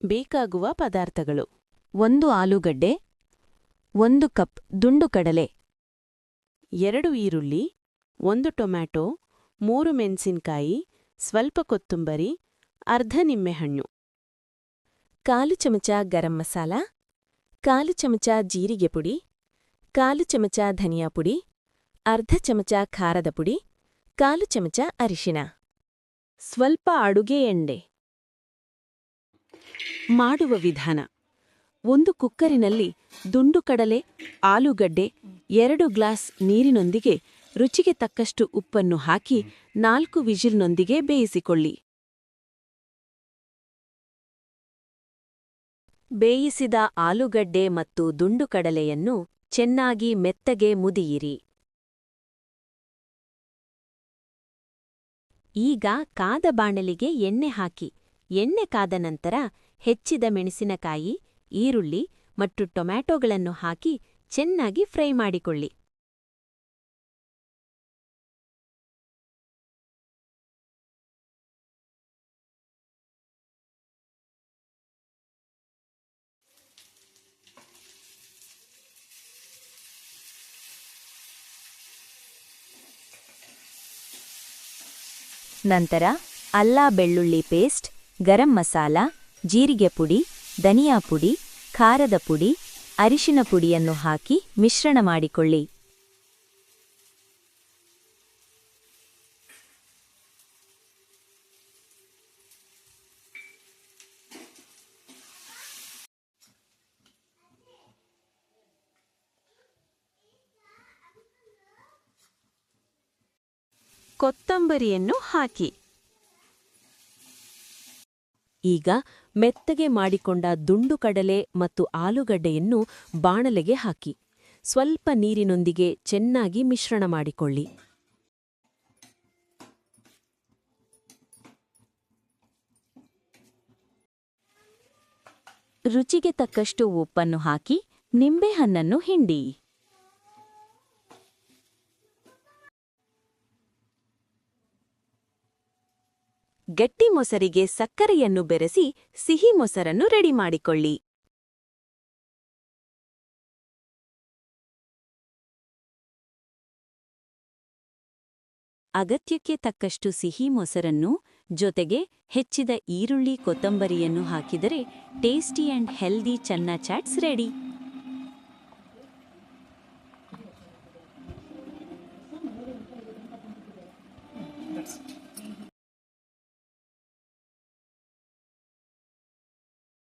ಬೇಕಾಗುವ ಪದಾರ್ಥಗಳು: 1 ಆಲೂಗಡ್ಡೆ, 1 ಕಪ್ ದುಂಡು ಕಡಲೆ, 2 ಈರುಳ್ಳಿ, 1 ಟೊಮ್ಯಾಟೊ, 3 ಮೆಣಸಿನಕಾಯಿ, ಸ್ವಲ್ಪ ಕೊತ್ತಂಬರಿ, ಅರ್ಧ ನಿಂಬೆಹಣ್ಣು. 1/4 ಚಮಚ ಗರಂ ಮಸಾಲ, 1/4 ಚಮಚ ಜೀರಿಗೆ ಪುಡಿ, 1/4 ಚಮಚ ಧನಿಯಾ ಪುಡಿ, ಅರ್ಧ ಚಮಚ ಖಾರದ ಪುಡಿ, 1/4 ಚಮಚ ಅರಿಶಿಣ. ಸ್ವಲ್ಪ ಅಡುಗೆ ಎಣ್ಣೆ. ಮಾಡುವ ವಿಧಾನ: 1 ಕುಕ್ಕರಿನಲ್ಲಿ ದುಂಡು ಕಡಲೆ, ಆಲೂಗಡ್ಡೆ, 2 ಗ್ಲಾಸ್ ನೀರಿನೊಂದಿಗೆ ರುಚಿಗೆ ತಕ್ಕಷ್ಟು ಉಪ್ಪನ್ನು ಹಾಕಿ 4 ವಿಜಿಲ್ನೊಂದಿಗೆ ಬೇಯಿಸಿಕೊಳ್ಳಿ. ಬೇಯಿಸಿದ ಆಲೂಗಡ್ಡೆ ಮತ್ತು ದುಂಡು ಕಡಲೆಯನ್ನು ಚೆನ್ನಾಗಿ ಮೆತ್ತಗೆ ಮುದಿಯಿರಿ. ಈಗ ಕಾದ ಬಾಣಲಿಗೆ ಎಣ್ಣೆ ಹಾಕಿ, ಎಣ್ಣೆ ಕಾದ ನಂತರ ಹೆಚ್ಚಿದ ಮೆಣಸಿನಕಾಯಿ, ಈರುಳ್ಳಿ ಮತ್ತು ಟೊಮ್ಯಾಟೊಗಳನ್ನು ಹಾಕಿ ಚೆನ್ನಾಗಿ ಫ್ರೈ ಮಾಡಿಕೊಳ್ಳಿ. ನಂತರ ಅಲ್ಲ ಬೆಳ್ಳುಳ್ಳಿ ಪೇಸ್ಟ್, ಗರಂ ಮಸಾಲ, ಜೀರಿಗೆ ಪುಡಿ, ಧನಿಯಾ ಪುಡಿ, ಖಾರದ ಪುಡಿ, ಅರಿಶಿನ ಪುಡಿಯನ್ನು ಹಾಕಿ ಮಿಶ್ರಣ ಮಾಡಿಕೊಳ್ಳಿ. ಕೊತ್ತಂಬರಿಯನ್ನು ಹಾಕಿ. ಈಗ ಮೆತ್ತಗೆ ಮಾಡಿಕೊಂಡ ದುಂಡು ಕಡಲೆ ಮತ್ತು ಆಲೂಗಡ್ಡೆಯನ್ನು ಬಾಣಲೆಗೆ ಹಾಕಿ ಸ್ವಲ್ಪ ನೀರಿನೊಂದಿಗೆ ಚೆನ್ನಾಗಿ ಮಿಶ್ರಣ ಮಾಡಿಕೊಳ್ಳಿ. ರುಚಿಗೆ ತಕ್ಕಷ್ಟು ಉಪ್ಪನ್ನು ಹಾಕಿ ನಿಂಬೆಹಣ್ಣನ್ನು ಹಿಂಡಿ. ಗಟ್ಟಿ ಮೊಸರಿಗೆ ಸಕ್ಕರೆಯನ್ನು ಬೆರೆಸಿ ಸಿಹಿ ಮೊಸರನ್ನು ರೆಡಿ ಮಾಡಿಕೊಳ್ಳಿ. ಅಗತ್ಯಕ್ಕೆ ತಕ್ಕಷ್ಟು ಸಿಹಿ ಮೊಸರನ್ನು ಜೊತೆಗೆ ಹೆಚ್ಚಿದ ಈರುಳ್ಳಿ ಕೊತ್ತಂಬರಿಯನ್ನು ಹಾಕಿದರೆ ಟೇಸ್ಟಿ ಅಂಡ್ ಹೆಲ್ದಿ ಚೆನ್ನ ಚಾಟ್ಸ್ ರೆಡಿ.